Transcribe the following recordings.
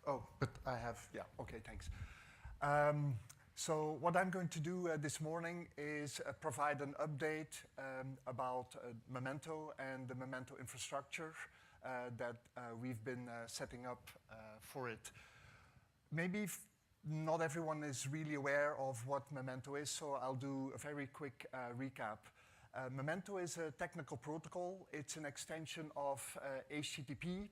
Oh, but I have, yeah, okay, thanks. So what I'm going to do this morning is provide an update about Memento and the Memento infrastructure that we've been setting up for it. Maybe not everyone is really aware of what Memento is, so I'll do a very quick recap. Memento is a technical protocol. It's an extension of HTTP,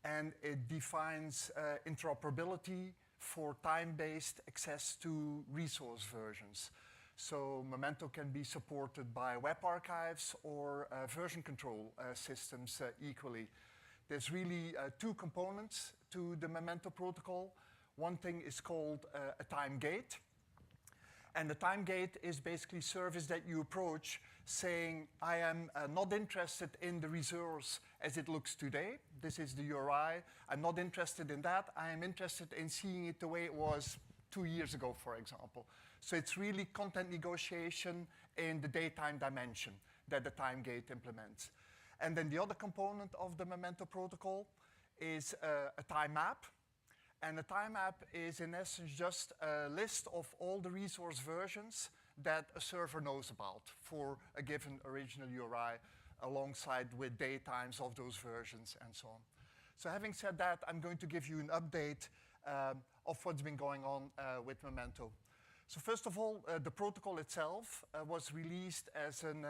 and it defines interoperability for time-based access to resource versions. So Memento can be supported by web archives or version control systems equally. There's really two components to the Memento protocol. One thing is called a time gate. And the time gate is basically service that you approach saying, I am not interested in the resource as it looks today. This is the URI. I'm not interested in that. I am interested in seeing it the way it was 2 years ago, for example. So it's really content negotiation in the datetime dimension that the time gate implements. And then the other component of the Memento protocol is a time map. And a time map is, in essence, just a list of all the resource versions that a server knows about for a given original URI, alongside with datetimes of those versions and so on. So having said that, I'm going to give you an update of what's been going on with Memento. So first of all, the protocol itself was released as an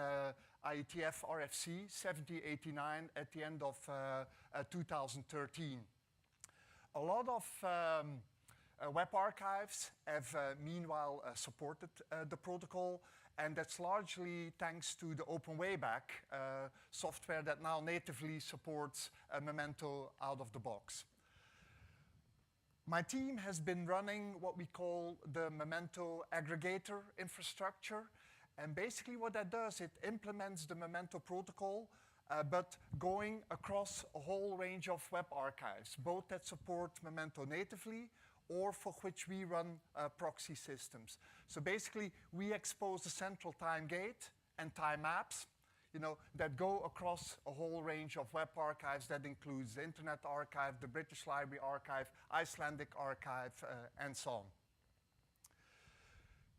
IETF RFC 7089 at the end of 2013. A lot of web archives have meanwhile supported the protocol, and that's largely thanks to the Open Wayback software that now natively supports Memento out of the box. My team has been running what we call the Memento aggregator infrastructure, and basically what that does, it implements the Memento protocol but going across a whole range of web archives, both that support Memento natively or for which we run proxy systems. So basically, we expose the central time gate and time maps, that go across a whole range of web archives. That includes the Internet Archive, the British Library Archive, Icelandic Archive, and so on.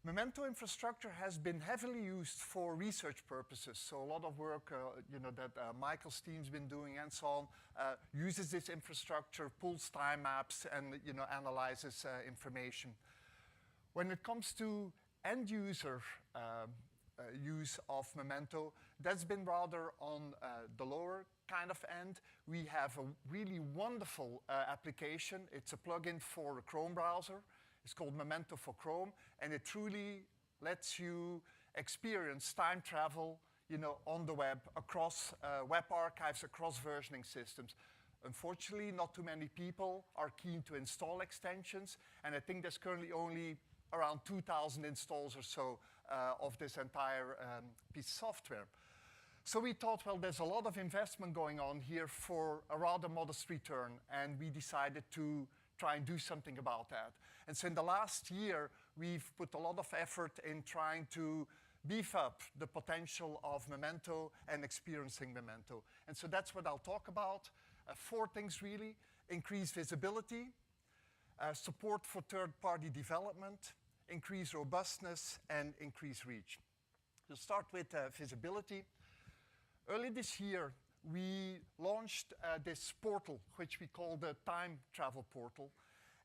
Memento infrastructure has been heavily used for research purposes. So a lot of work that Michael's team's been doing and so on uses this infrastructure, pulls time maps, and analyzes information. When it comes to end user use of Memento, that's been rather on the lower kind of end. We have a really wonderful application. It's a plugin for a Chrome browser. It's called Memento for Chrome, and it truly lets you experience time travel, on the web, across web archives, across versioning systems. Unfortunately, not too many people are keen to install extensions, and I think there's currently only around 2,000 installs or so of this entire piece of software. So we thought, well, there's a lot of investment going on here for a rather modest return, and we decided to try and do something about that. And so in the last year, we've put a lot of effort in trying to beef up the potential of Memento and experiencing Memento. And so that's what I'll talk about. 4 things really: increase visibility, support for third-party development, increase robustness, and increase reach. To start with visibility, early this year, we launched this portal, which we call the Time Travel Portal.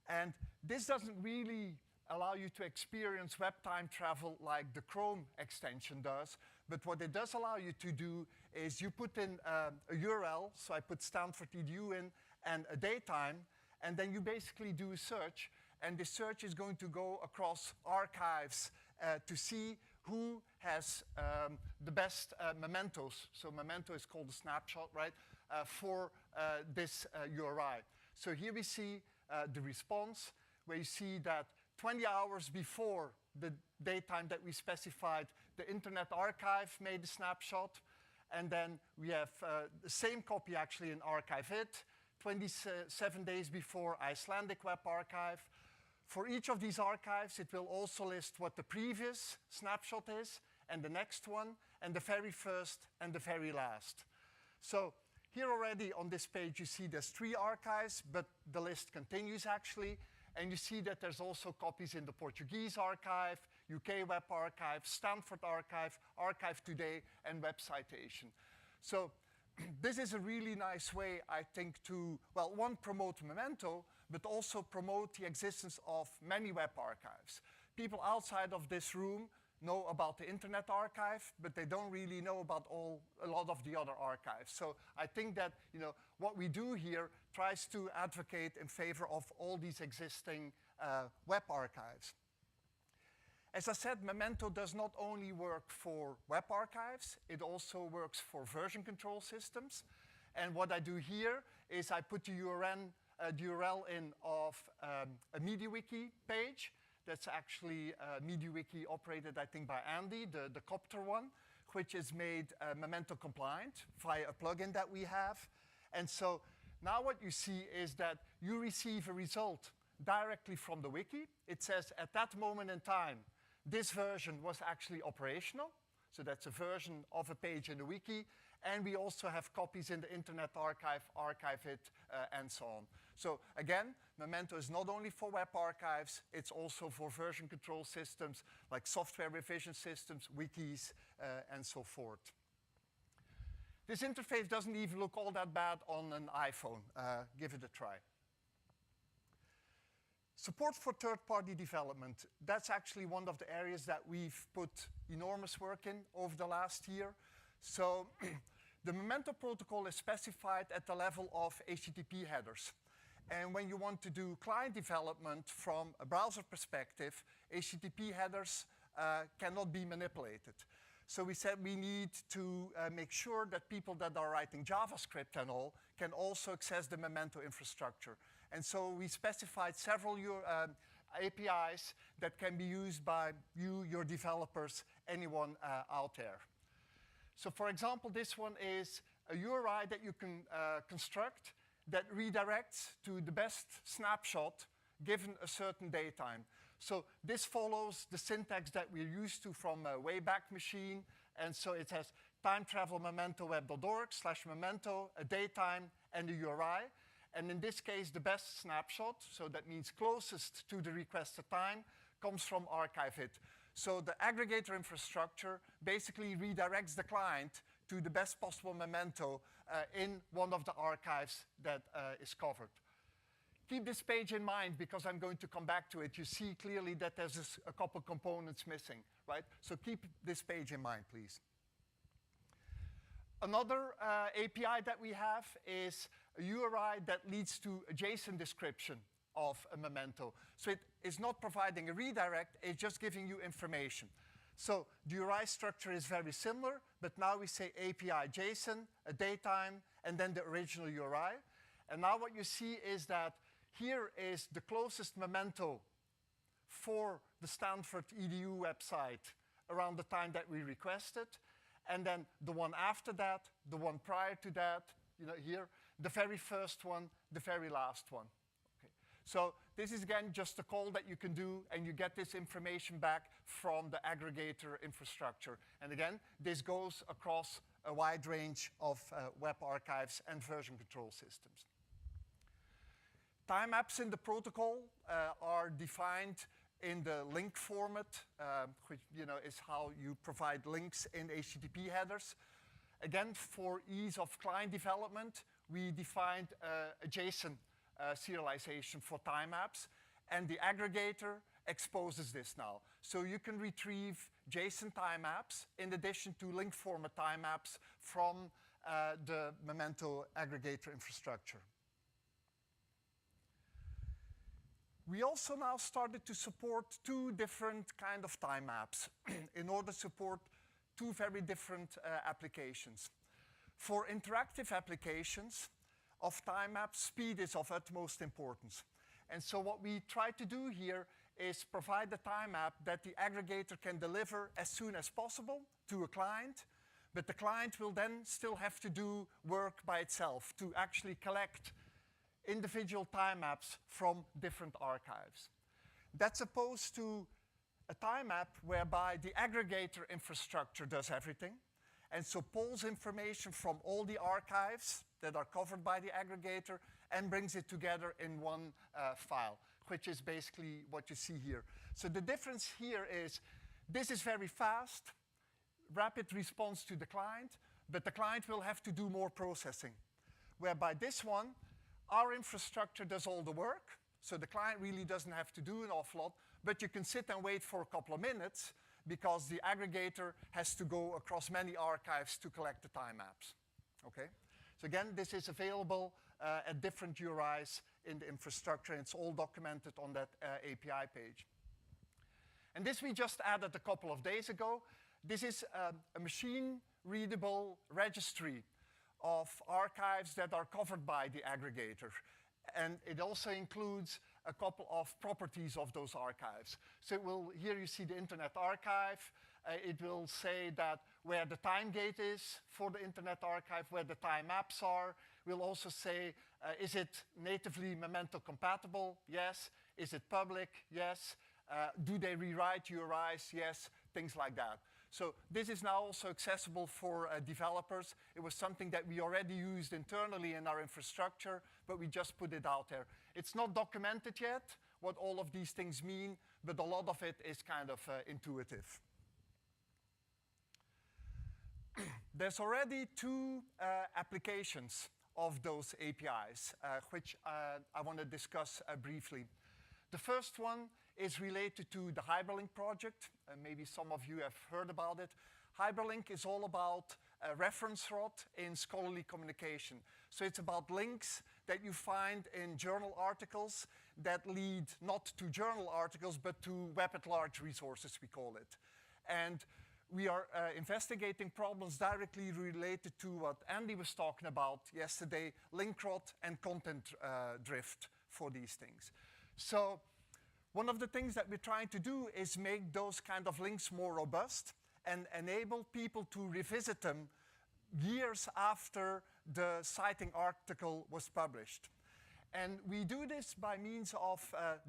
And this doesn't really allow you to experience web time travel like the Chrome extension does. But what it does allow you to do is you put in a URL. So I put Stanford EDU in and a datetime. And then you basically do a search. And the search is going to go across archives to see who has the best mementos. So Memento is called a snapshot, right, for this URI. So here we see the response, where you see that 20 hours before the datetime that we specified, the Internet Archive made a snapshot. And then we have the same copy actually in Archive It, 27 days before Icelandic Web Archive. For each of these archives, it will also list what the previous snapshot is, and the next one, and the very first, and the very last. So Here already on this page you see there's 3 archives, but the list continues actually. And you see that there's also copies in the Portuguese archive, UK Web Archive, Stanford Archive, Archive Today, and Web Citation. So this is a really nice way, I think, to, well, one, promote Memento, but also promote the existence of many web archives. People outside of this room know about the Internet Archive, but they don't really know about a lot of the other archives. So I think that, you know, what we do here tries to advocate in favor of all these existing web archives. As I said, Memento does not only work for web archives, it also works for version control systems. And what I do here is I put the URL in of a MediaWiki page. That's actually MediaWiki operated, I think, by Andy, the Copter one, which is made Memento compliant via a plugin that we have. And so now what you see is that you receive a result directly from the wiki. It says at that moment in time, this version was actually operational. So that's a version of a page in the wiki. And we also have copies in the Internet Archive, Archive It, and so on. So again, Memento is not only for web archives, it's also for version control systems like software revision systems, wikis, and so forth. This interface doesn't even look all that bad on an iPhone. Give it a try. Support for third-party development. That's actually one of the areas that we've put enormous work in over the last year. So the Memento protocol is specified at the level of HTTP headers. And when you want to do client development from a browser perspective, HTTP headers cannot be manipulated. So we said we need to make sure that people that are writing JavaScript and all can also access the Memento infrastructure. And so we specified several APIs that can be used by you, your developers, anyone out there. So for example, this one is a URI that you can construct that redirects to the best snapshot given a certain datetime. So this follows the syntax that we're used to from Wayback Machine. And so it has time travel mementoweb.org/memento, a datetime, and a URI. And in this case, the best snapshot, so that means closest to the requested time, comes from Archive It. So the aggregator infrastructure basically redirects the client to the best possible Memento in one of the archives that is covered. Keep this page in mind because I'm going to come back to it. You see clearly that there's a couple components missing, right? So keep this page in mind, please. Another API that we have is a URI that leads to a JSON description of a Memento. So it is not providing a redirect, it's just giving you information. So the URI structure is very similar, but now we say API JSON, a datetime, and then the original URI. And now what you see is that here is the closest Memento for the Stanford EDU website around the time that we requested. And then the one after that, the one prior to that, you know, here, the very first one, the very last one. Okay. So this is, again, just a call that you can do, and you get this information back from the aggregator infrastructure. And again, this goes across a wide range of web archives and version control systems. Time maps in the protocol are defined in the link format, which is how you provide links in HTTP headers. Again, for ease of client development, we defined a JSON serialization for time maps, and the aggregator exposes this now. So you can retrieve JSON time maps in addition to link format time maps from the Memento aggregator infrastructure. We also now started to support 2 different kind of time maps in order to support 2 very different applications. For interactive applications of time maps, speed is of utmost importance. And so what we try to do here is provide a time map that the aggregator can deliver as soon as possible to a client, but the client will then still have to do work by itself to actually collect individual time maps from different archives. That's opposed to a time map whereby the aggregator infrastructure does everything, and so pulls information from all the archives that are covered by the aggregator and brings it together in one file, which is basically what you see here. So the difference here is this is very fast, rapid response to the client, but the client will have to do more processing. Whereby this one, our infrastructure does all the work, so the client really doesn't have to do an awful lot, but you can sit and wait for a couple of minutes because the aggregator has to go across many archives to collect the time maps. Okay? So again, this is available at different URIs in the infrastructure, and it's all documented on that API page. And this we just added a couple of days ago. This is a machine-readable registry of archives that are covered by the aggregator. And it also includes a couple of properties of those archives. So it will, here you see the Internet Archive. It will say that where the time gate is for the Internet Archive, where the time maps are. We'll also say, is it natively Memento compatible? Yes. Is it public? Yes. Do they rewrite URIs? Yes. Things like that. So this is now also accessible for developers. It was something that we already used internally in our infrastructure, but we just put it out there. It's not documented yet what all of these things mean, but a lot of it is kind of intuitive. There's already two applications of those APIs, which I want to discuss briefly. The first one is related to the Hyperlink project. Maybe some of you have heard about it. Hyperlink is all about a reference rot in scholarly communication. So it's about links that you find in journal articles that lead not to journal articles, but to web at large resources, we call it. And we are investigating problems directly related to what Andy was talking about yesterday, link rot and content drift for these things. So one of the things that we're trying to do is make those kind of links more robust and enable people to revisit them years after the citing article was published. And we do this by means of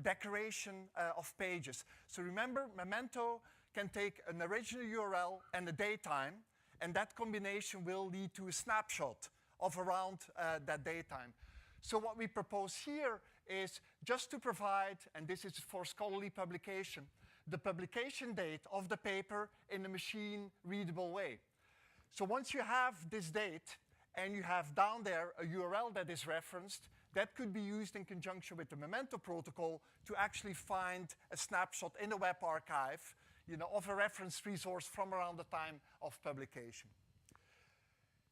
decoration of pages. So remember, Memento can take an original URL and a datetime, and that combination will lead to a snapshot of around that datetime. So what we propose here is just to provide, and this is for scholarly publication, the publication date of the paper in a machine-readable way. So once you have this date, and you have down there a URL that is referenced, that could be used in conjunction with the Memento protocol to actually find a snapshot in a web archive, of a reference resource from around the time of publication.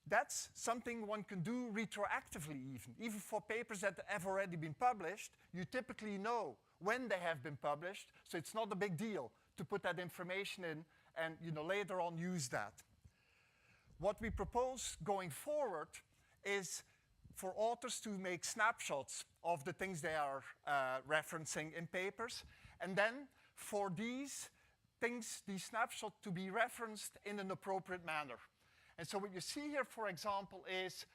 That's something one can do retroactively even for papers that have already been published. You typically know when they have been published, so it's not a big deal to put that information in and later on use that. What we propose going forward is for authors to make snapshots of the things they are referencing in papers, and then for these things, these snapshots to be referenced in an appropriate manner. And so what you see here, for example, is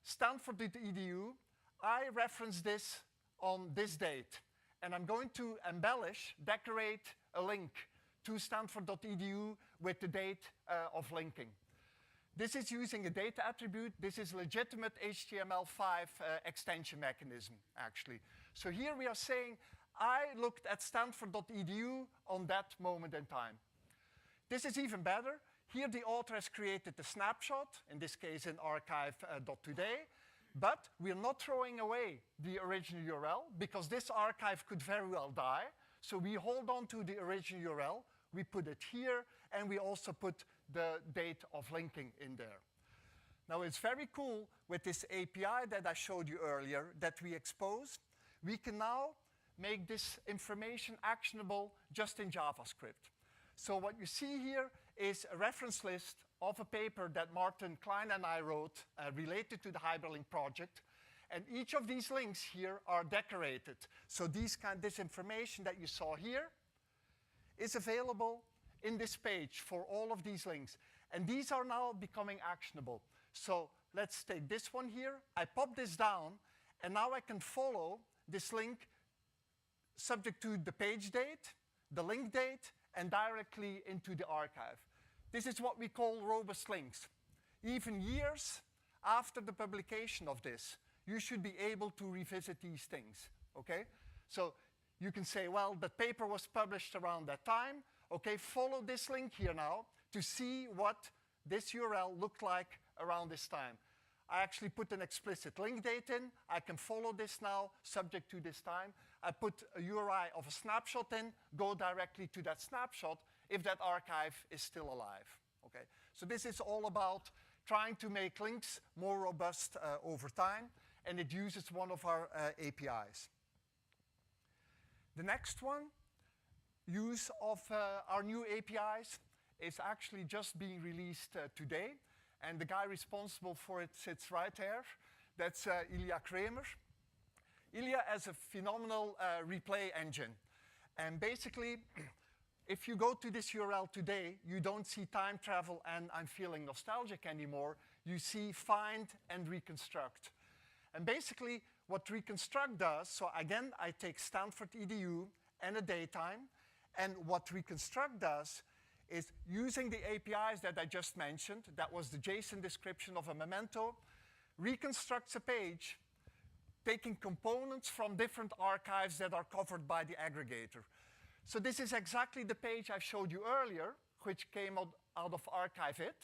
Stanford.edu. I reference this on this date, and I'm going to embellish, decorate a link to Stanford.edu with the date of linking. This is using a data attribute. This is legitimate HTML5 extension mechanism, actually. So here we are saying, I looked at Stanford.edu on that moment in time. This is even better. Here the author has created the snapshot, in this case in archive.today, but we're not throwing away the original URL because this archive could very well die. So we hold on to the original URL, we put it here, and we also put the date of linking in there. Now it's very cool with this API that I showed you earlier that we exposed. We can now make this information actionable just in JavaScript. So what you see here is a reference list of a paper that Martin Klein and I wrote related to the Hyperlink project. And each of these links here are decorated. So this information that you saw here is available in this page for all of these links. And these are now becoming actionable. So let's take this one here. I pop this down, and now I can follow this link subject to the page date, the link date, and directly into the archive. this is what we call robust links. Even years after the publication of this, you should be able to revisit these things, okay? So you can say, well, the paper was published around that time. Okay, follow this link here now to see what this URL looked like around this time. I actually put an explicit link date in. I can follow this now, subject to this time. I put a URI of a snapshot in, go directly to that snapshot if that archive is still alive. Okay, so this is all about trying to make links more robust over time, and it uses one of our APIs. The next one, use of our new APIs, is actually just being released today. And the guy responsible for it sits right there. That's Ilya Kramer. Ilya has a phenomenal replay engine. And basically, if you go to this URL today, you don't see time travel and I'm feeling nostalgic anymore. You see find and reconstruct. And basically, what reconstruct does, so again, I take Stanford EDU and a datetime, and what reconstruct does is using the APIs that I just mentioned, that was the JSON description of a memento, reconstructs a page, taking components from different archives that are covered by the aggregator. So this is exactly the page I showed you earlier, which came out of archive.it,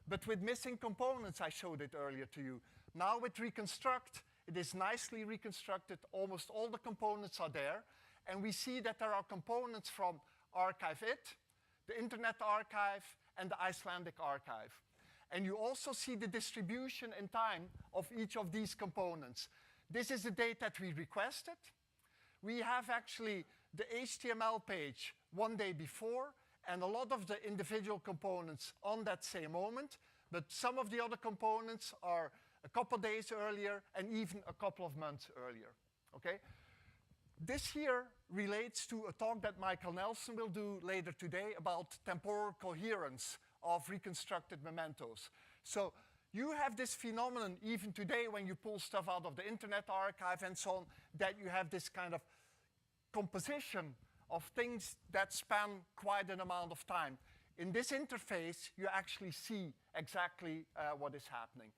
but with missing components I showed it earlier to you. Now with reconstruct, it is nicely reconstructed, almost all the components are there, and we see that there are components from archive.it, the Internet Archive, and the Icelandic Archive. And you also see the distribution in time of each of these components. This is the date that we requested. We have actually the HTML page one day before, and a lot of the individual components on that same moment, but some of the other components are a couple days earlier and even a couple of months earlier, okay? This here relates to a talk that Michael Nelson will do later today about temporal coherence of reconstructed mementos. So you have this phenomenon even today when you pull stuff out of the Internet Archive and so on, that you have this kind of composition of things that span quite an amount of time. In this interface, you actually see exactly what is happening.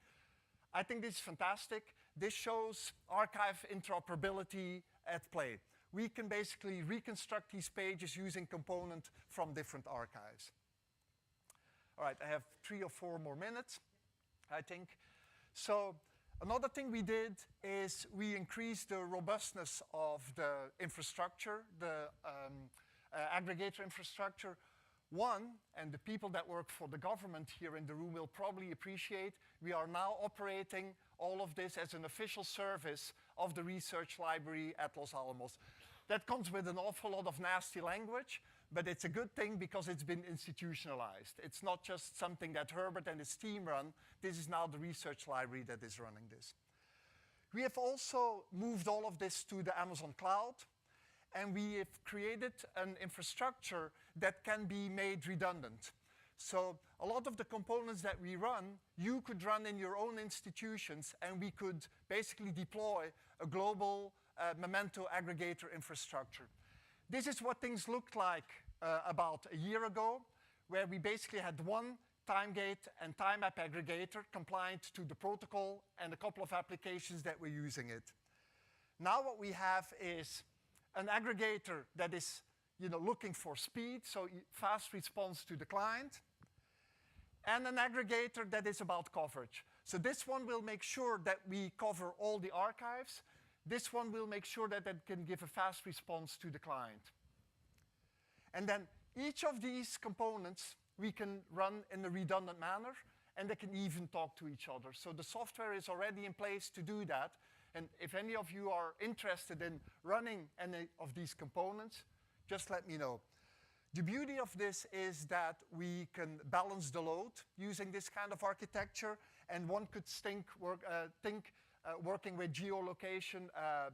I think this is fantastic. This shows archive interoperability at play. We can basically reconstruct these pages using components from different archives. All right, I have 3 or 4 more minutes, I think. So another thing we did is we increased the robustness of the infrastructure, the aggregator infrastructure. One, and the people that work for the government here in the room will probably appreciate, we are now operating all of this as an official service of the research library at Los Alamos. That comes with an awful lot of nasty language, but it's a good thing because it's been institutionalized. It's not just something that Herbert and his team run. This is now the research library that is running this. We have also moved all of this to the Amazon cloud, and we have created an infrastructure that can be made redundant. So a lot of the components that we run, you could run in your own institutions, and we could basically deploy a global Memento aggregator infrastructure. This is what things looked like about a year ago, where we basically had one timegate and time map aggregator compliant to the protocol and a couple of applications that were using it. Now what we have is an aggregator that is looking for speed, so fast response to the client, and an aggregator that is about coverage. So this one will make sure that we cover all the archives. This one will make sure that it can give a fast response to the client. And then each of these components we can run in a redundant manner, and they can even talk to each other. So the software is already in place to do that. And if any of you are interested in running any of these components, just let me know. The beauty of this is that we can balance the load using this kind of architecture, and one could think working with geolocation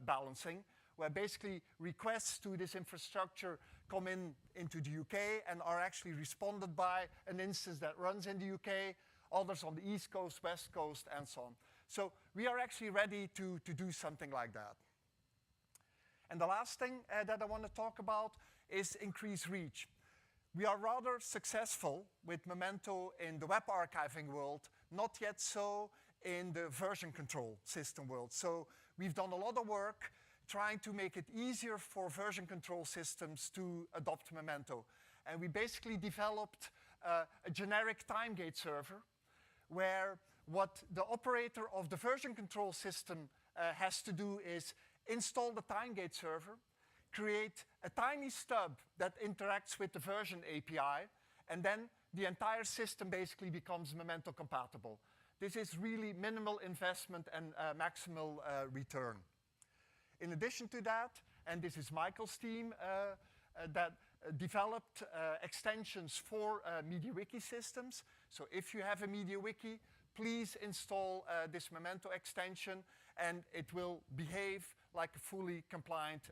balancing, where basically requests to this infrastructure come into the UK and are actually responded by an instance that runs in the UK, others on the East Coast, West Coast, and so on. So we are actually ready to do something like that. And the last thing that I want to talk about is increased reach. We are rather successful with Memento in the web archiving world, not yet so in the version control system world. So we've done a lot of work trying to make it easier for version control systems to adopt Memento. And we basically developed a generic time gate server where what the operator of the version control system has to do is install the time gate server, create a tiny stub that interacts with the version API, and then the entire system basically becomes Memento compatible. This is really minimal investment and maximal return. In addition to that, and this is Michael's team that developed extensions for MediaWiki systems. So if you have a MediaWiki, please install this Memento extension, and it will behave like a fully compliant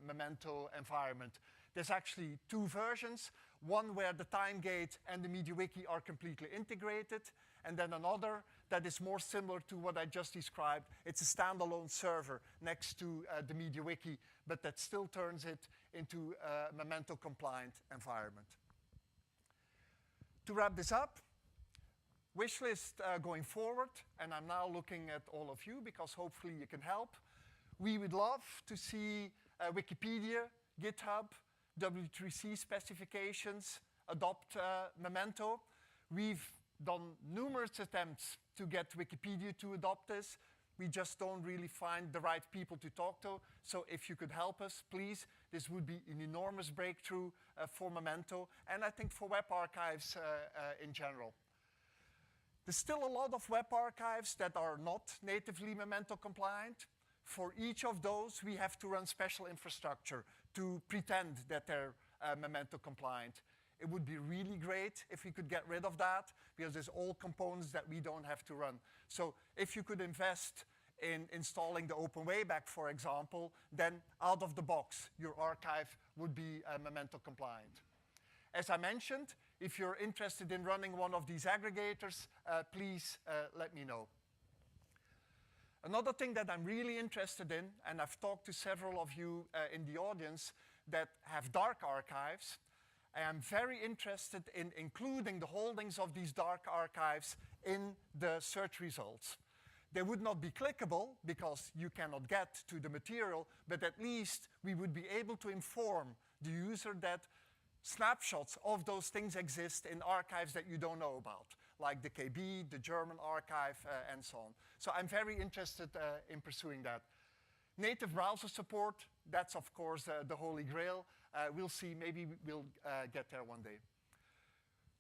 Memento environment. There's actually two versions, one where the time gate and the MediaWiki are completely integrated, and then another that is more similar to what I just described. It's a standalone server next to the MediaWiki, but that still turns it into a Memento compliant environment. To wrap this up, wishlist going forward, and I'm now looking at all of you because hopefully you can help. We would love to see Wikipedia, GitHub, W3C specifications adopt Memento. We've done numerous attempts to get Wikipedia to adopt this. We just don't really find the right people to talk to. So if you could help us, please, this would be an enormous breakthrough for Memento, and I think for web archives in general. There's still a lot of web archives that are not natively Memento compliant. For each of those, we have to run special infrastructure to pretend that they're Memento compliant. It would be really great if we could get rid of that, because there's all components that we don't have to run. So if you could invest in installing the Open Wayback, for example, then out of the box, your archive would be Memento compliant. As I mentioned, if you're interested in running one of these aggregators, please let me know. Another thing that I'm really interested in, and I've talked to several of you in the audience that have dark archives, I am very interested in including the holdings of these dark archives in the search results. They would not be clickable because you cannot get to the material, but at least we would be able to inform the user that snapshots of those things exist in archives that you don't know about, like the KB, the German archive, and so on. So I'm very interested in pursuing that. Native browser support, that's of course the holy grail. We'll see, maybe we'll get there one day.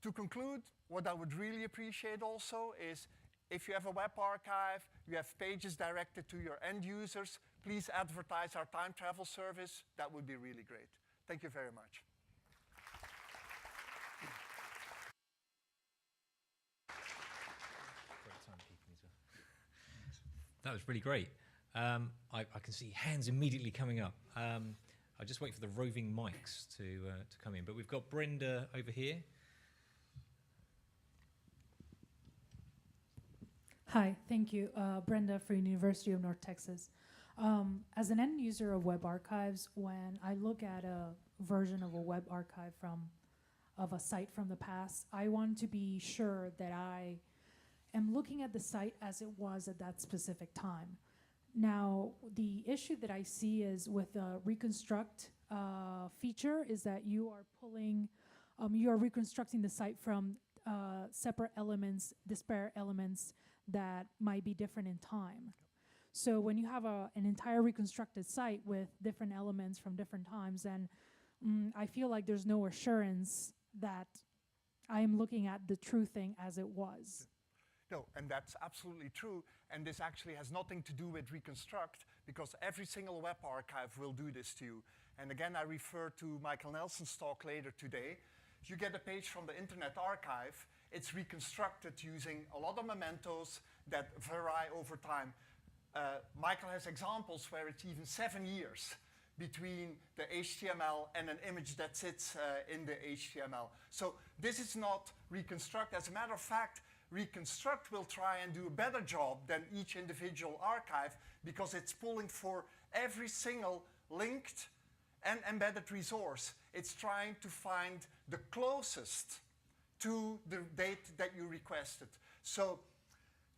To conclude, what I would really appreciate also is if you have a web archive, you have pages directed to your end users, please advertise our time travel service. That would be really great. Thank you very much. That was really great. I can see hands immediately coming up. I'll just wait for the roving mics to come in. But we've got Brenda over here. Hi, thank you. Brenda for University of North Texas. As an end user of web archives, when I look at a version of a web archive of a site from the past, I want to be sure that I am looking at the site as it was at that specific time. Now, the issue that I see is with the reconstruct feature is that you are reconstructing the site from separate elements, disparate elements that might be different in time. So when you have an entire reconstructed site with different elements from different times, then I feel like there's no assurance that I am looking at the true thing as it was. No, and that's absolutely true. And this actually has nothing to do with reconstruct, because every single web archive will do this to you. And again, I refer to Michael Nelson's talk later today. If you get a page from the Internet Archive, it's reconstructed using a lot of mementos that vary over time. Michael has examples where it's even 7 years between the HTML and an image that sits in the HTML. So this is not reconstruct. As a matter of fact, reconstruct will try and do a better job than each individual archive, because it's pulling for every single linked and embedded resource It's trying to find the closest to the date that you requested. So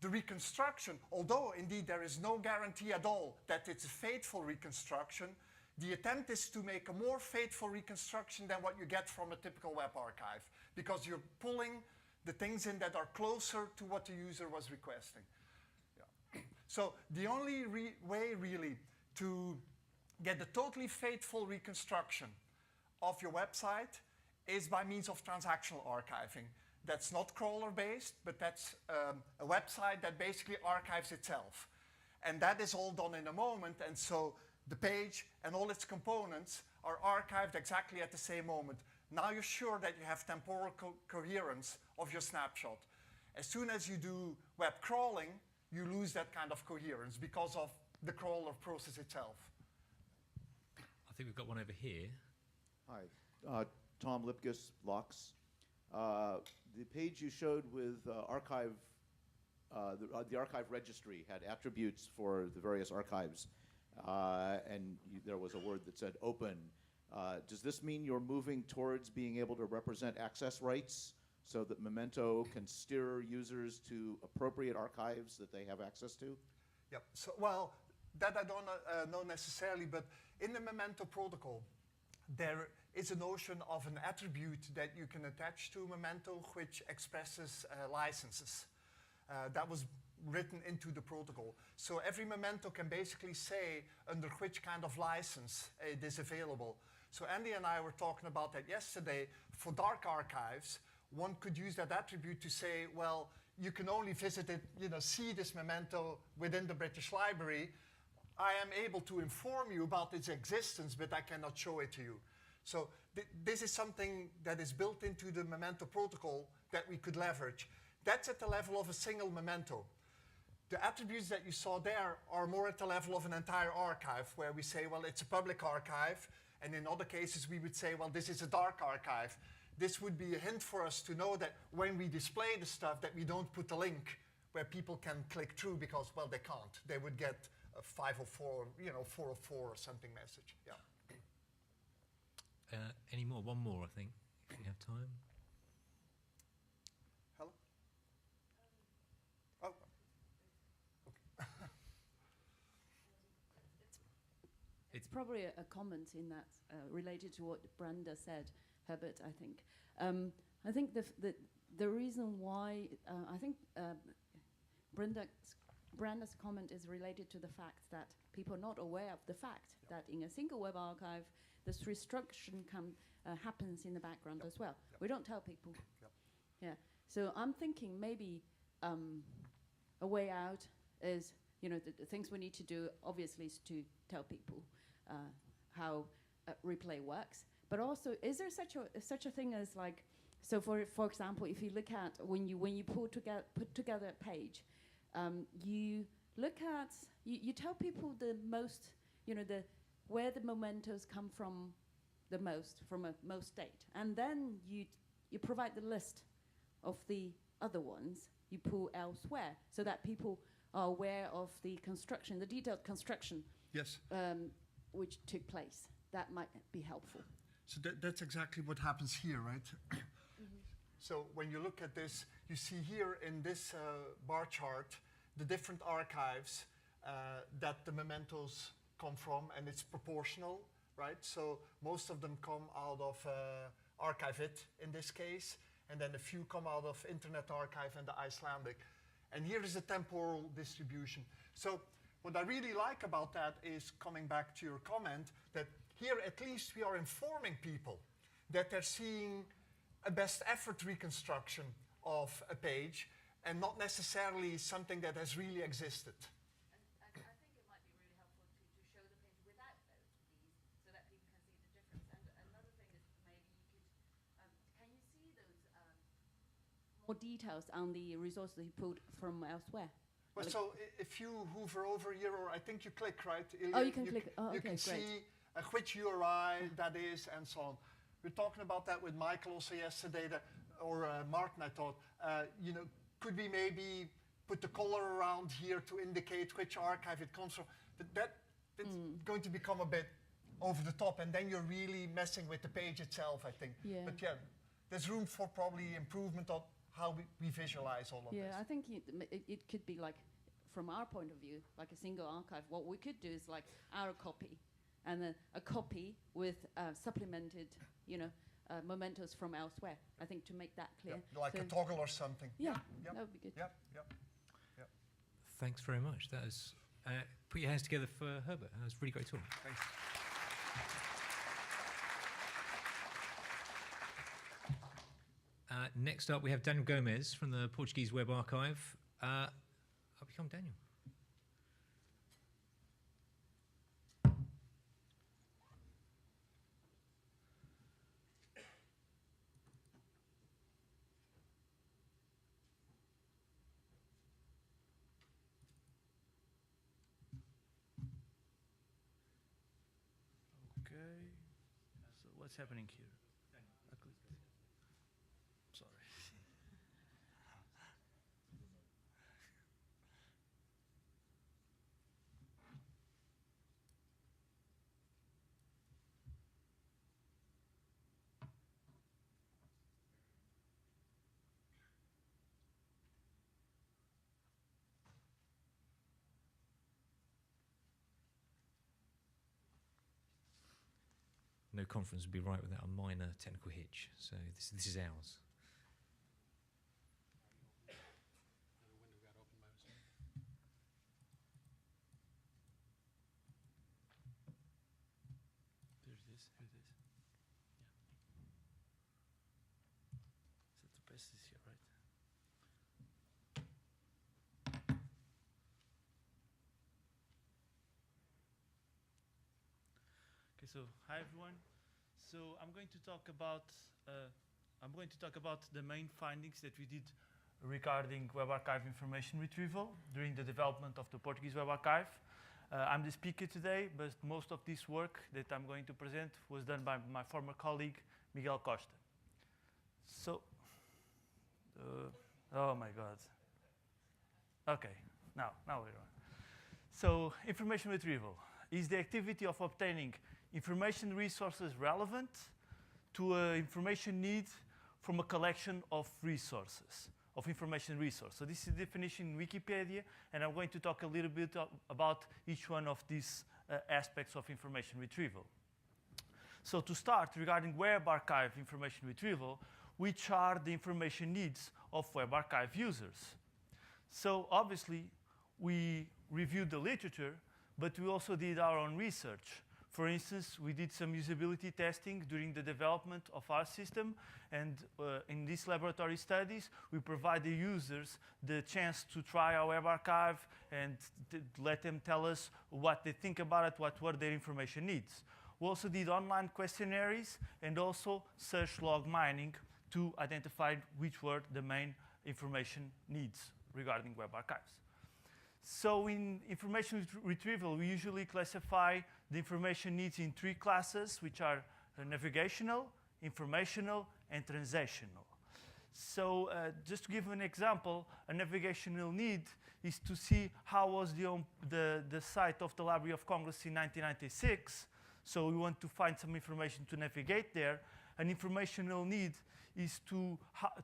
the reconstruction, although indeed there is no guarantee at all that it's a faithful reconstruction, the attempt is to make a more faithful reconstruction than what you get from a typical web archive, because you're pulling the things in that are closer to what the user was requesting. Yeah. So the only way really to get a totally faithful reconstruction of your website is by means of transactional archiving. That's not crawler-based, but that's a website that basically archives itself. And that is all done in a moment, and so the page and all its components are archived exactly at the same moment. Now you're sure that you have temporal coherence of your snapshot. As soon as you do web crawling, you lose that kind of coherence because of the crawler process itself. I think we've got one over here. Hi, Tom Lipkus, Lux. The page you showed with archive, the archive registry had attributes for the various archives, and there was a word that said open. Does this mean you're moving towards being able to represent access rights so that Memento can steer users to appropriate archives that they have access to? Yep. So, well, that I don't know necessarily, but in the Memento protocol, there is a notion of an attribute that you can attach to Memento which expresses licenses. That was written into the protocol. So every Memento can basically say under which kind of license it is available. So Andy and I were talking about that yesterday. For dark archives, one could use that attribute to say, well, you can only visit it, see this Memento within the British Library. I am able to inform you about its existence, but I cannot show it to you. So this is something that is built into the Memento protocol that we could leverage. That's at the level of a single Memento. The attributes that you saw there are more at the level of an entire archive, where we say, well, it's a public archive, and in other cases we would say, well, this is a dark archive. This would be a hint for us to know that when we display the stuff, that we don't put a link where people can click through because, well, they can't. They would get a 504, 404 or something message. Yeah. Any more? One more, I think, if we have time. Hello? Oh. Okay. It's probably a comment in that related to what Brenda said, Herbert, I think. I think the reason why I think Brenda's comment is related to the fact that people are not aware of the fact that in a single web archive, this restriction happens in the background as well. We don't tell people. Yeah. So I'm thinking maybe a way out is, the things we need to do obviously is to tell people how replay works. But also, is there such a thing as like, so for example, if you look at when you put together a page, you look at you tell people the most, where the mementos come from the most, from a most date. And then you provide the list of the other ones you pull elsewhere so that people are aware of the construction, the detailed construction Yes. Which took place. That might be helpful. So that's exactly what happens here, right? So when you look at this, you see here in this bar chart the different archives that the mementos come from, and it's proportional, right? So most of them come out of Archive.it in this case, and then a few come out of Internet Archive and the Icelandic. And here is the temporal distribution. So what I really like about that is, coming back to your comment, that here at least we are informing people that they're seeing a best effort reconstruction of a page and not necessarily something that has really existed. I think it might be really helpful to show the page without these so that people can see the difference. And another thing is maybe you could, can you see those more details on the resources you pulled from elsewhere? Well, so if you hover over here, or I think you click, right? Oh, you can click. Oh, you okay, can see which URI that is and so on. We were talking about that with Michael also yesterday, or Martin, I thought. Could we maybe put the color around here to indicate which archive it comes from? But that's going to become a bit over the top, and then you're really messing with the page itself, I think. Yeah. But yeah, there's room for probably improvement on how we visualize all of this. Yeah, I think it could be like, from our point of view, like a single archive. What we could do is like our copy, and a copy with supplemented, mementos from elsewhere. I think to make that clear. Yeah, like a toggle or something. Yeah, Yep. that would be good. Yep, yep. Thanks very much. That was, put your hands together for Herbert. That was a really great talk. Thanks. Next up, we have Daniel Gomes from the Portuguese Web Archive. I'll become Daniel. Okay, so what's happening here? I clicked. Sorry. No conference would be right without a minor technical hitch. So this is ours. There's this, here it is. Yeah. So the best is here, right? Okay, so hi everyone. So I'm going to talk about the main findings that we did regarding Web Archive information retrieval during the development of the Portuguese Web Archive. I'm the speaker today, but most of this work that I'm going to present was done by my former colleague, Miguel Costa. So, oh my God. Okay, now we're on. So, information retrieval is the activity of obtaining information resources relevant to an information need from a collection of resources, of information resource. So this is the definition in Wikipedia, and I'm going to talk a little bit about each one of these aspects of information retrieval. So to start, regarding Web Archive information retrieval, which are the information needs of Web Archive users? So obviously, we reviewed the literature, but we also did our own research. For instance, we did some usability testing during the development of our system, and in these laboratory studies, we provide the users the chance to try our Web Archive and let them tell us what they think about it, what were their information needs. We also did online questionnaires and also search log mining to identify which were the main information needs regarding Web Archives. So in information retrieval, we usually classify the information needs in three classes, which are navigational, informational, and transactional. So just to give an example, a navigational need is to see how was the site of the Library of Congress in 1996. So we want to find some information to navigate there. An informational need is to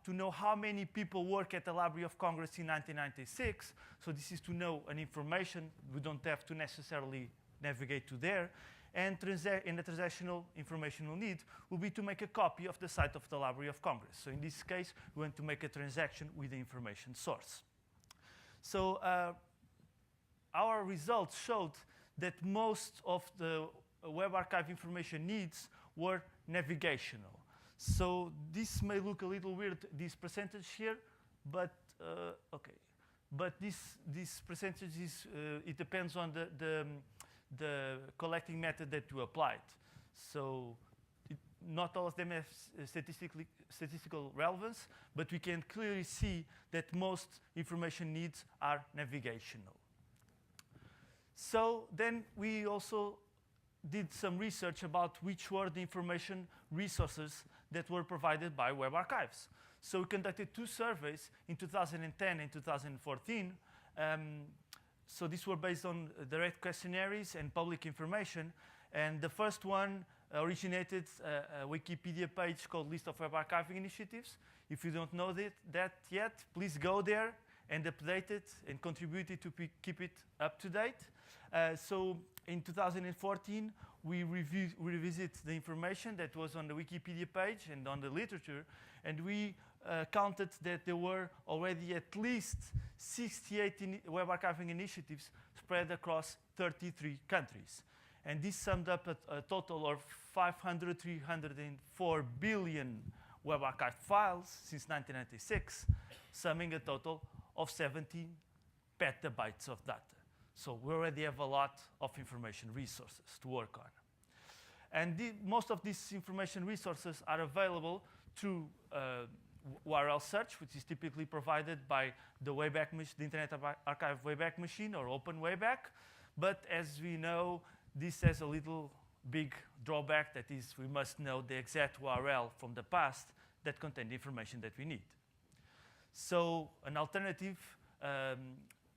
know how many people work at the Library of Congress in 1996. So this is to know an information. We don't have to necessarily navigate to there. And the transactional informational need will be to make a copy of the site of the Library of Congress. So in this case, we want to make a transaction with the information source. So our results showed that most of the Web Archive information needs were navigational. So this may look a little weird, this percentage here, but okay. But this percentage is, it depends on the collecting method that you applied. So not all of them have statistical relevance, but we can clearly see that most information needs are navigational. So then we also did some research about which were the information resources that were provided by Web Archives. So we conducted two surveys in 2010 and 2014. So these were based on direct questionnaires and public information. And the first one originated a Wikipedia page called List of Web Archiving Initiatives. If you don't know that yet, please go there and update it and contribute it to keep it up to date. So in 2014, we revisit the information that was on the Wikipedia page and on the literature, and we counted that there were already at least 68 web archiving initiatives spread across 33 countries. And this summed up a total of 304 billion web archived files since 1996, summing a total of 17 petabytes of data. So we already have a lot of information resources to work on. And most of these information resources are available through URL search, which is typically provided by the the Internet Archive Wayback Machine or Open Wayback. But as we know, this has a little big drawback, that is, we must know the exact URL from the past that contain the information that we need. So an alternative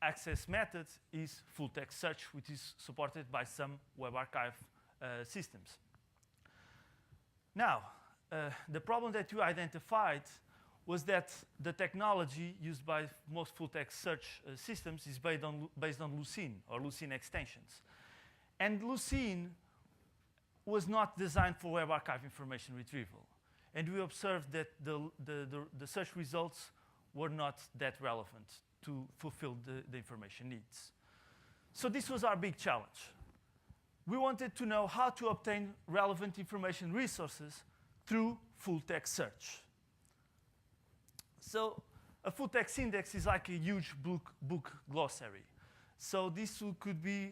access method is full text search, which is supported by some web archive systems. Now, the problem that you identified was that the technology used by most full text search systems is based on Lucene or Lucene extensions. And Lucene was not designed for web archive information retrieval. And we observed that the search results were not that relevant to fulfill the information needs. So this was our big challenge. We wanted to know how to obtain relevant information resources through full text search. So a full text index is like a huge book glossary. So this could be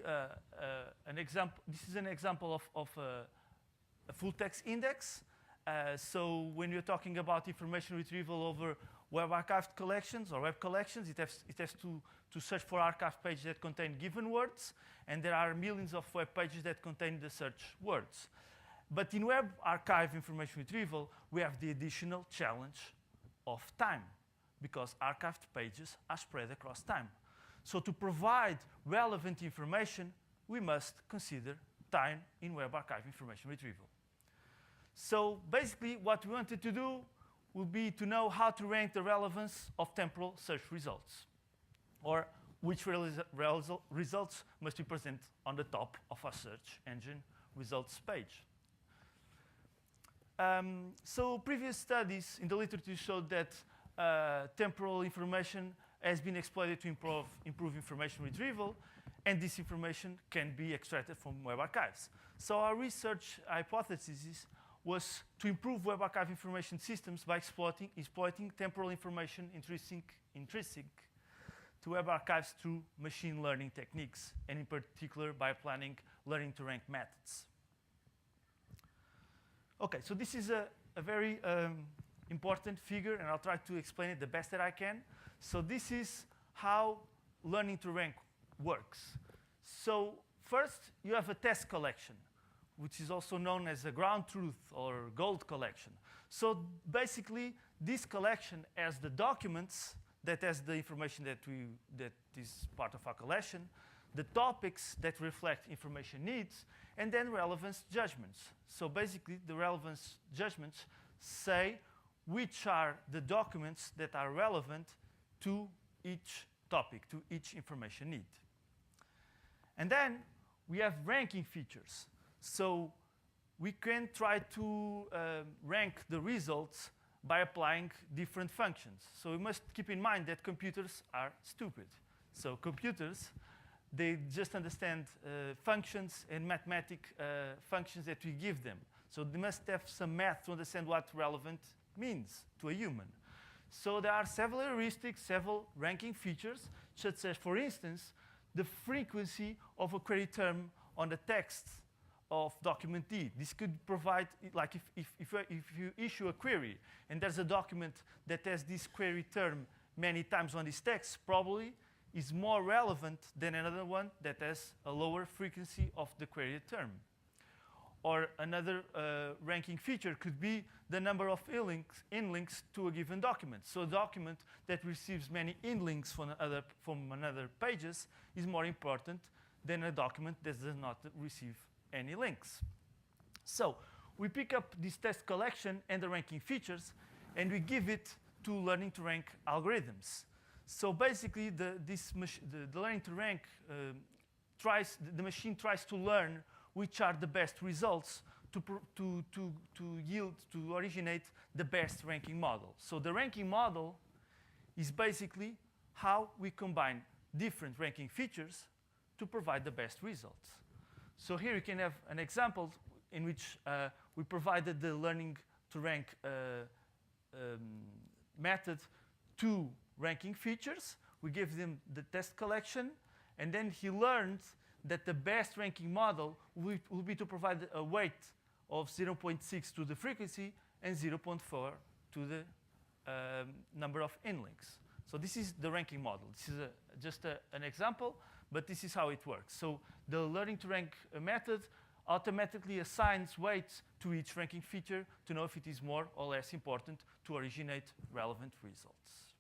an example. This is an example of a full text index. So when you're talking about information retrieval over web archived collections or web collections, it has to search for archive pages that contain given words, and there are millions of web pages that contain the search words. But in web archive information retrieval, we have the additional challenge of time, because archived pages are spread across time. So to provide relevant information, we must consider time in web archive information retrieval. So basically, what we wanted to do would be to know how to rank the relevance of temporal search results, or which results must be present on the top of our search engine results page. So previous studies in the literature showed that temporal information has been exploited to improve information retrieval, and this information can be extracted from web archives. So our research hypothesis was to improve web archive information systems by exploiting temporal information intrinsic to web archives through machine learning techniques, and in particular by applying learning to rank methods. Okay, so this is a very important figure, and I'll try to explain it the best that I can. So this is how learning to rank works. So first, you have a test collection, which is also known as a ground truth or gold collection. So basically, this collection has the documents that has the information that is part of our collection, the topics that reflect information needs, and then relevance judgments. So basically, the relevance judgments say which are the documents that are relevant to each topic, to each information need. And then we have ranking features. So we can try to rank the results by applying different functions. So we must keep in mind that computers are stupid. So computers, they just understand functions and mathematic functions that we give them. So they must have some math to understand what relevant means to a human. So there are several heuristics, several ranking features, such as, for instance, the frequency of a query term on the text of document D. This could provide, like if you issue a query and there's a document that has this query term many times on this text, probably is more relevant than another one that has a lower frequency of the query term. Or another ranking feature could be the number of inlinks to a given document. So a document that receives many inlinks from another pages is more important than a document that does not receive any links. So we pick up this test collection and the ranking features, and we give it to learning to rank algorithms. So basically, the learning to rank the machine tries to learn which are the best results to originate the best ranking model. So the ranking model is basically how we combine different ranking features to provide the best results. So here you can have an example in which we provided the learning to rank method to ranking features. We give them the test collection, and then he learned that the best ranking model will be to provide a weight of 0.6 to the frequency and 0.4 to the number of in-links. So this is the ranking model. This is just an example, but this is how it works. So the learning to rank method automatically assigns weights to each ranking feature to know if it is more or less important to originate relevant results.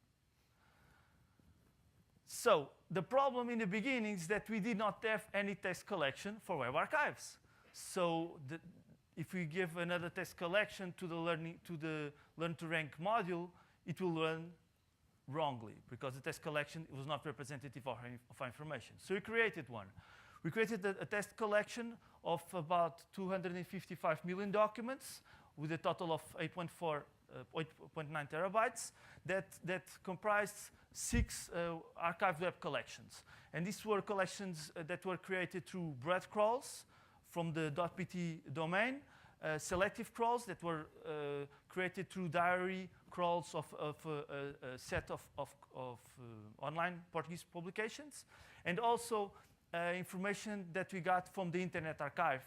So the problem in the beginning is that we did not have any test collection for web archives. So if we give another test collection to the learn to rank module, it will learn wrongly because the test collection was not representative of our information. So we created one. We created a test collection of about 255 million documents with a total of 8.9 terabytes that comprised 6 archived web collections. And these were collections that were created through breadth crawls from the .pt domain, selective crawls that were created through diary crawls of a set of online Portuguese publications, and also information that we got from the Internet Archive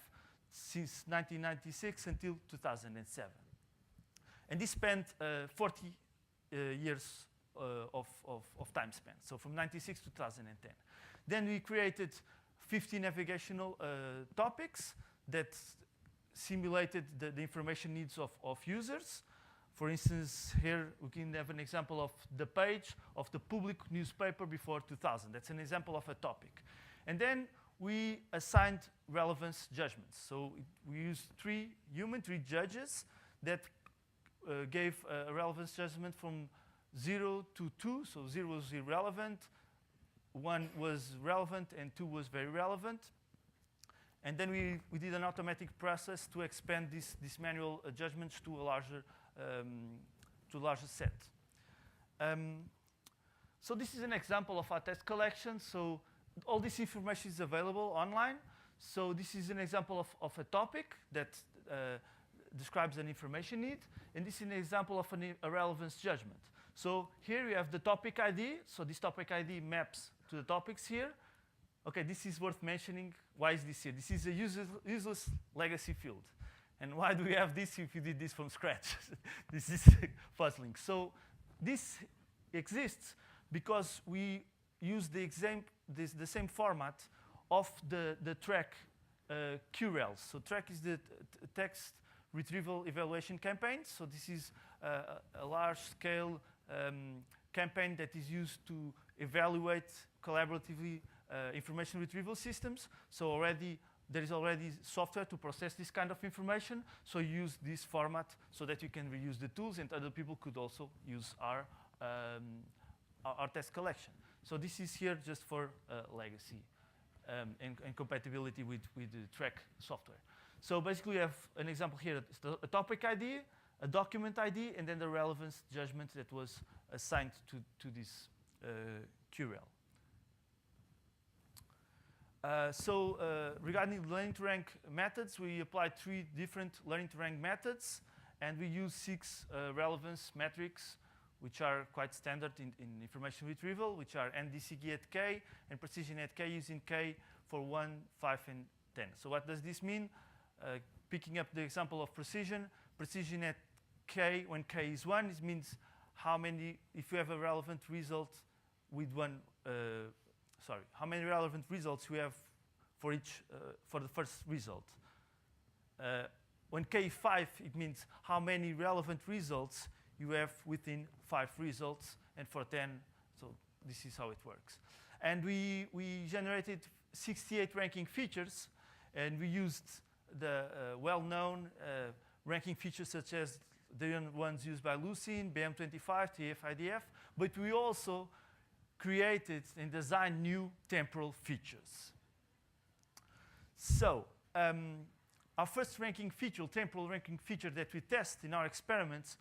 since 1996 until 2007. And this spent 40 years of time span, so from 96 to 2010. Then we created 50 navigational topics that simulated the information needs of users. For instance, here we can have an example of the page of the public newspaper before 2000. That's an example of a topic. And then we assigned relevance judgments. So we used three judges that gave a relevance judgment from 0 to 2. So 0 was irrelevant, 1 was relevant, and 2 was very relevant. And then we did an automatic process to expand these manual judgments to a larger set. So this is an example of our test collection. So all this information is available online. So this is an example of a topic that describes an information need. And this is an example of a relevance judgment. So here you have the topic ID. So this topic ID maps to the topics here. OK, this is worth mentioning. Why is this here? This is a useless legacy field. And why do we have this if you did this from scratch? This is puzzling. So this exists because we use the same format of the track QRELs. So track is the text retrieval evaluation campaign. So this is a large-scale campaign that is used to evaluate collaboratively information retrieval systems. So there is already software to process this kind of information. So you use this format so that you can reuse the tools, and other people could also use our test collection. So this is here just for legacy and compatibility with the track software. So basically, we have an example here. It's a topic ID, a document ID, and then the relevance judgment that was assigned to this QREL. Regarding learning to rank methods, we applied 3 different learning to rank methods, and we use 6 relevance metrics, which are quite standard in information retrieval, which are NDCG at K and precision at K using K for 1, 5, and 10. So what does this mean? Picking up the example of precision at K, when K is 1, it means how many, if you have a relevant result with how many relevant results you have for the first result. When K is 5, it means how many relevant results you have within 5 results, and for 10, so this is how it works. And we generated 68 ranking features, And we used the well-known ranking features such as the ones used by Lucene, BM25, TF-IDF, but we also created and designed new temporal features. So, our first ranking feature, temporal ranking feature that we test in our experiments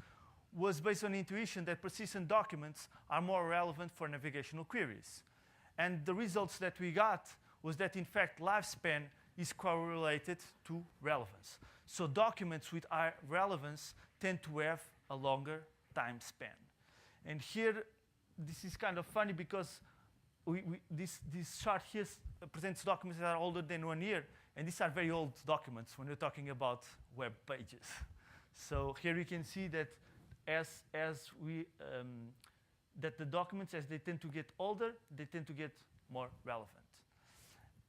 was based on intuition that persistent documents are more relevant for navigational queries. And the results that we got was that, in fact, lifespan is correlated to relevance. So documents with high relevance tend to have a longer time span. And here, this is kind of funny because this chart here presents documents that are older than 1 year, and these are very old documents when we're talking about web pages. So here you can see that that the documents, as they tend to get older, they tend to get more relevant.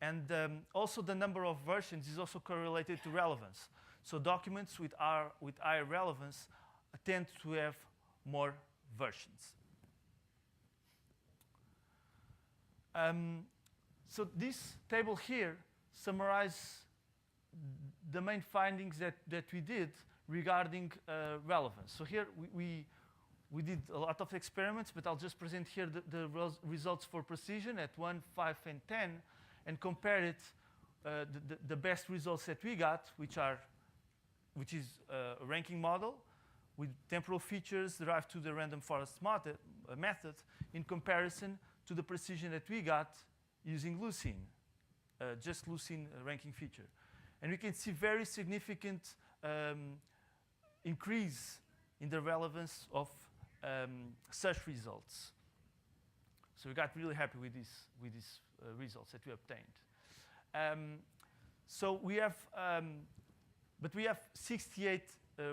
And also the number of versions is also correlated to relevance. So documents with higher relevance tend to have more versions. So this table here summarizes the main findings that we did regarding relevance. So here we did a lot of experiments, but I'll just present here the results for precision at 1, 5, and 10, and compare it, the best results that we got, which is a ranking model with temporal features derived to the random forest method, in comparison to the precision that we got using Lucene, just Lucene ranking feature. And we can see very significant increase in the relevance of search results. So we got really happy with these results that we obtained. So we have, but we have 68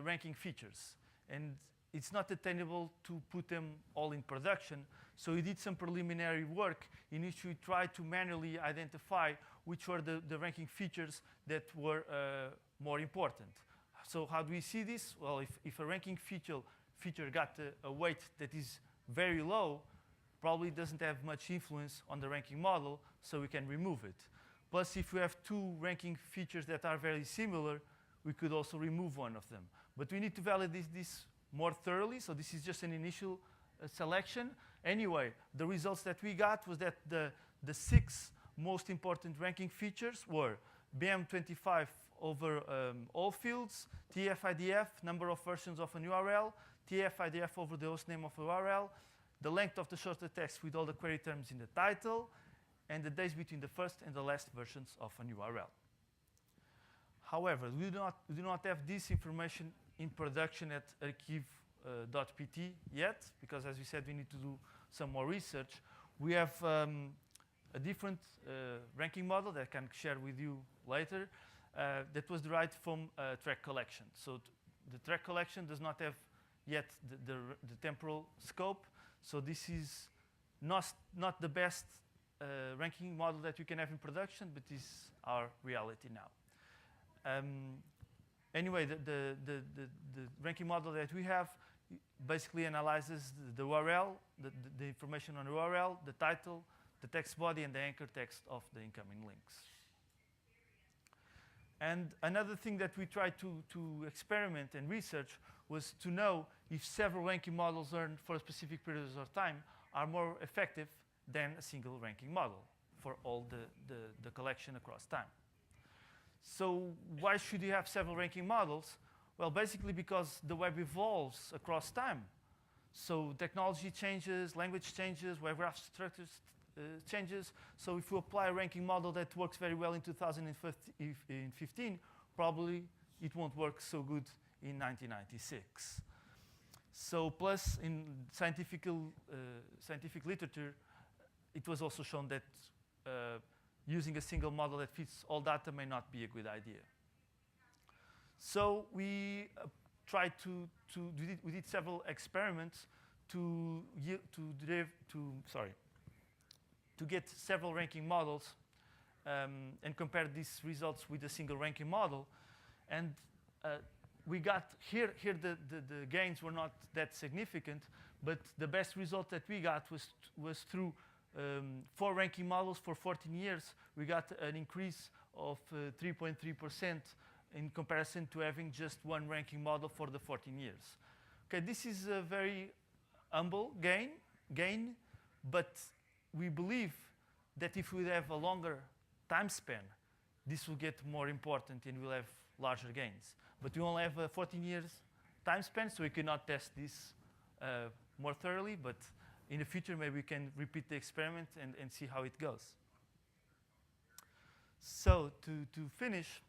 ranking features, and it's not attainable to put them all in production. So we did some preliminary work in which we tried to manually identify which were the ranking features that were more important. So how do we see this? Well, if a ranking feature got a weight that is very low, probably doesn't have much influence on the ranking model, so we can remove it. Plus, if we have two ranking features that are very similar, we could also remove one of them. But we need to validate this more thoroughly, so this is just an initial selection. Anyway, the results that we got was that the 6 most important ranking features were BM25 over all fields, TF-IDF, number of versions of an URL, TF-IDF over the host name of a URL, the length of the shorter text with all the query terms in the title, and the days between the first and the last versions of an URL. However, we do not have this information in production at archive.pt yet, because as we said, we need to do some more research. We have a different ranking model that I can share with you later that was derived from track collection. So the track collection does not have yet the temporal scope, so this is not the best ranking model that we can have in production, but is our reality now. Anyway, the ranking model that we have basically analyzes the URL, the information on the URL, the title, the text body, and the anchor text of the incoming links. And another thing that we tried to experiment and research was to know if several ranking models learned for specific periods of time are more effective than a single ranking model for all the collection across time. So why should you have several ranking models? Well, basically because the web evolves across time. So technology changes, language changes, web graph structures changes. So if you apply a ranking model that works very well in 2015, probably it won't work so good in 1996. So plus in scientific literature, it was also shown that using a single model that fits all data may not be a good idea. So we tried we did several experiments to get several ranking models and compare these results with a single ranking model. And we got here the gains were not that significant, but the best result that we got was through 4 ranking models for 14 years. We got an increase 3.3% in comparison to having just one ranking model for the 14 years. Okay, this is a very humble gain, but we believe that if we have a longer time span, this will get more important and we'll have larger gains. But we only have a 14 years time span, so we cannot test this more thoroughly, but in the future maybe we can repeat the experiment and see how it goes. So to finish,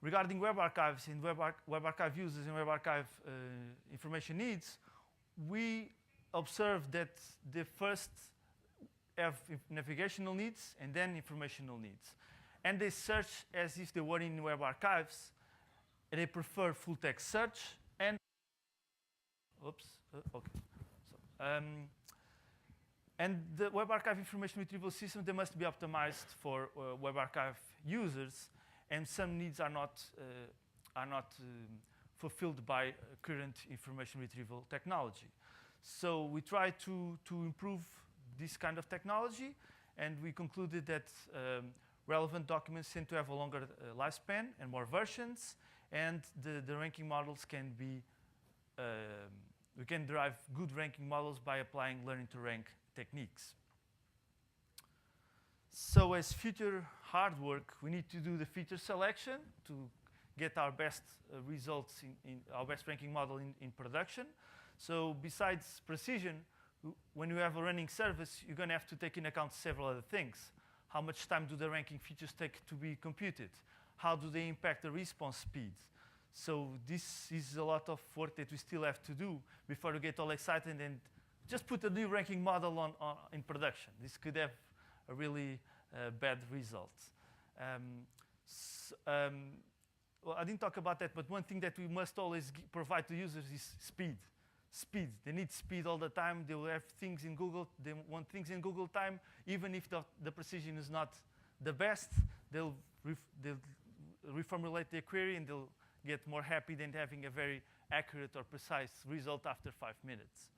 regarding web archives and web archive users and web archive information needs, we observed that they first have navigational needs and then informational needs. And they search as if they were in web archives, and they prefer full text search and oops, okay. So, and the web archive information retrieval system, they must be optimized for web archive users, and some needs are not fulfilled by current information retrieval technology. So we try to improve this kind of technology, and we concluded that relevant documents tend to have a longer lifespan and more versions, and the ranking models can be, we can derive good ranking models by applying learning to rank techniques. So as future hard work, we need to do the feature selection to get our best results in our best ranking model in production. So besides precision, when you have a running service, you're going to have to take into account several other things. How much time do the ranking features take to be computed? How do they impact the response speed? So this is a lot of work that we still have to do before we get all excited and just put a new ranking model in production. This could have a really bad result. Well, I didn't talk about that, but one thing that we must always provide to users is speed. Speed. They need speed all the time. They will have things in Google. They want things in Google time. Even if the precision is not the best, they'll reformulate their query and they'll get more happy than having a very accurate or precise result after 5 minutes.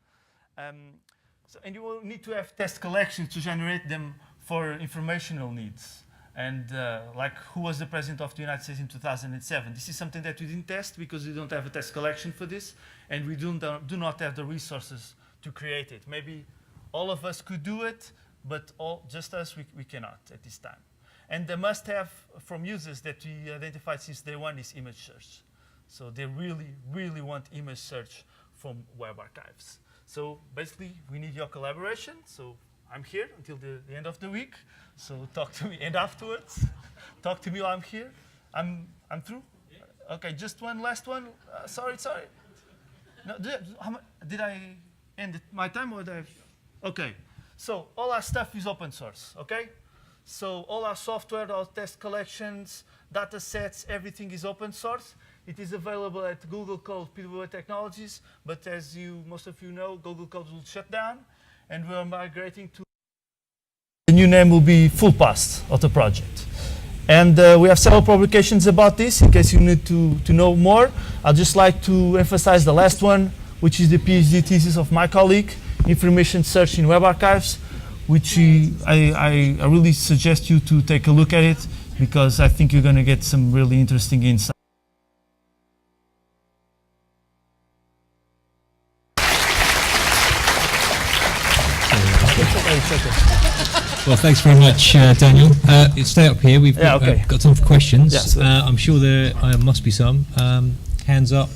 And you will need to have test collections to generate them for informational needs. And like who was the president of the United States in 2007? This is something that we didn't test because we don't have a test collection for this, and we do not have the resources to create it. Maybe all of us could do it, but just us, we cannot at this time. And the must-have from users that we identified since day one is image search. So they really, really want image search from web archives. So basically, we need your collaboration. So I'm here until the end of the week. So talk to me, and afterwards, talk to me while I'm here. I'm through? Yeah. Okay, just one last one. Sorry. No, did I end my time or did I? Okay, so all our stuff is open source, okay? So all our software, our test collections, data sets, everything is open source. It is available at Google Code PWA Technologies, but as most of you know, Google Code will shut down, and we're migrating to the new name will be Full Pass of the project. And we have several publications about this in case you need to know more. I'd just like to emphasize the last one, which is the PhD thesis of my colleague, Information Search in Web Archives, which I really suggest you to take a look at it because I think you're going to get some really interesting insights. Well, thanks very much, Daniel. Stay up here. We've got time for questions. Yes. I'm sure there must be some. Hands up.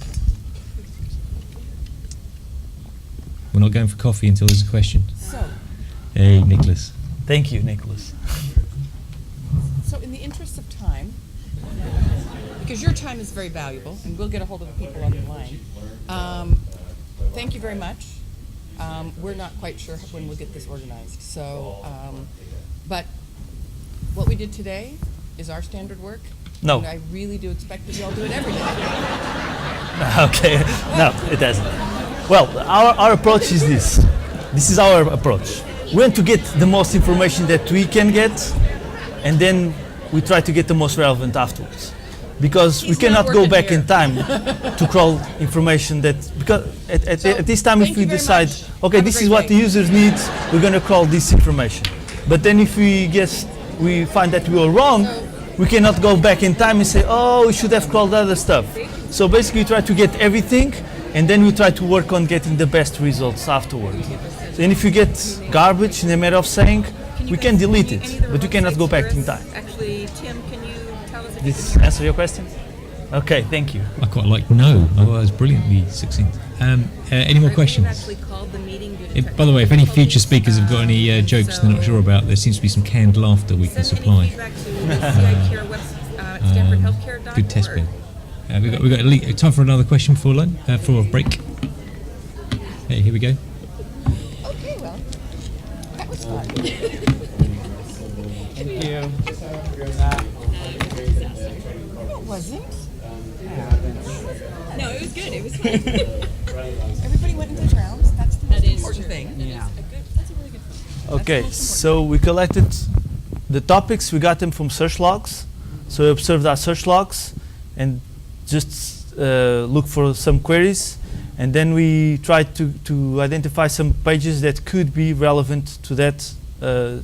We're not going for coffee until there's a question. So, Hey, Nicholas. Thank you, Nicholas. so in the interest of time, because your time is very valuable, and we'll get a hold of the people on the line, thank you very much. We're not quite sure when we'll get this organized. So, but what we did today is our standard work. No. And I really do expect that you all do it every day. Okay, no, it doesn't. Well, our approach is this. This is our approach. We want to get the most information that we can get, and then we try to get the most relevant afterwards. Because we cannot go back in time to crawl information that, because at this time if we decide, okay, this is what the users need, we're going to crawl this information. But then if we we find that we were wrong, we cannot go back in time and say, oh, we should have crawled other stuff. So basically, we try to get everything, and then we try to work on getting the best results afterwards. And if you get garbage, in a matter of saying, we can delete it, but you cannot go back in time. Actually, Tim, can you tell us if Did this answer your question? Okay, thank you. I quite like no. I thought that was brilliantly succinct. Any more questions? actually called the meeting due to By the way, if any future speakers have got any jokes they're not sure about, there seems to be some canned laughter we can supply. Good test bin. We got time for another question before lunch, for a break. Hey, here we go. Okay, well, that was fun. Thank you. No, it wasn't. No, it was good. It was fun. Everybody went into the rounds. That's the most important thing. Yeah. That's a really good one. Okay, so we collected the topics, we got them from search logs. So we observed our search logs and just look for some queries. And then we tried to identify some pages that could be relevant to that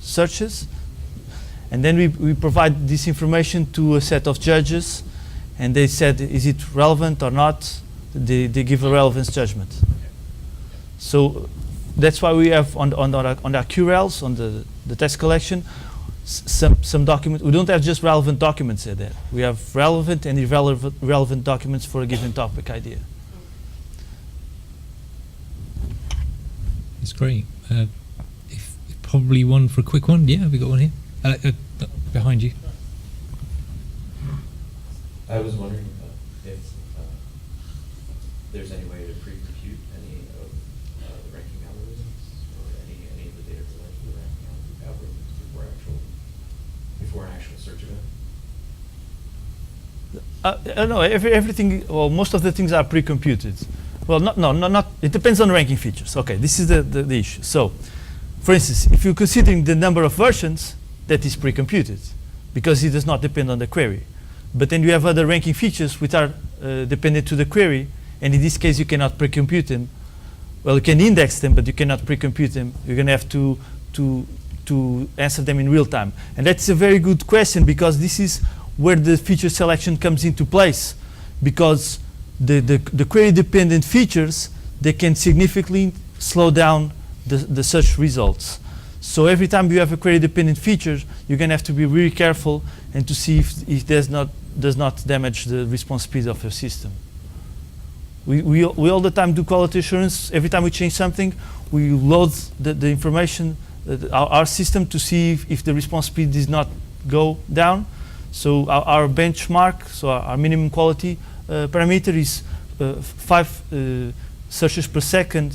searches. And then we provide this information to a set of judges. And they said, is it relevant or not? They give a relevance judgment. So that's why we have on our QRELs, on the text collection, some documents. We don't have just relevant documents there. We have relevant and irrelevant documents for a given topic idea. That's great. If probably one for a quick one. Yeah, have we got one here? Behind you. I was wondering if there's any way to pre-compute any of the ranking algorithms or any of the data provided for the ranking algorithms before an actual search event? No, everything. Well, most of the things are pre-computed. Well, not. It depends on ranking features. Okay, this is the issue. So, for instance, if you're considering the number of versions, that is pre-computed, because it does not depend on the query. But then you have other ranking features which are dependent to the query, and in this case you cannot pre-compute them. Well, you can index them, but you cannot pre-compute them. You're going to have to answer them in real time. And that's a very good question, because this is where the feature selection comes into place, because the query-dependent features, they can significantly slow down the search results. So every time you have a query-dependent feature, you're going to have to be really careful and to see if it does not damage the response speed of your system. We all the time do quality assurance. Every time we change something, we load the information, our system, to see if the response speed does not go down. So our benchmark, so our minimum quality parameter is 5 searches per second.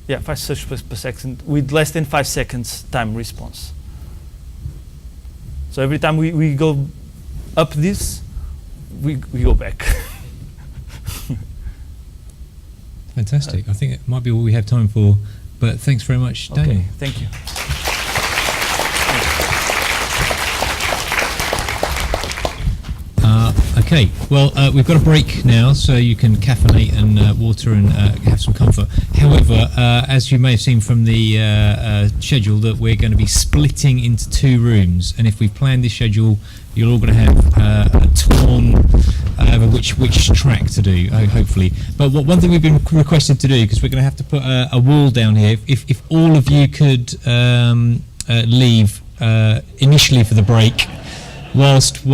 5 searches per second with less than 5 seconds time response. So every time we go up this, we go back. Fantastic. I think it might be all we have time for, but thanks very much, Daniel. Okay, thank you. Okay, well, we've got a break now, so you can caffeinate and water and have some comfort. However, as you may have seen from the schedule, that we're going to be splitting into 2 rooms, and if we've planned this schedule, you're all going to have a torn over which track to do, hopefully. But one thing we've been requested to do, because we're going to have to put a wall down here, if all of you could leave initially for the break, whilst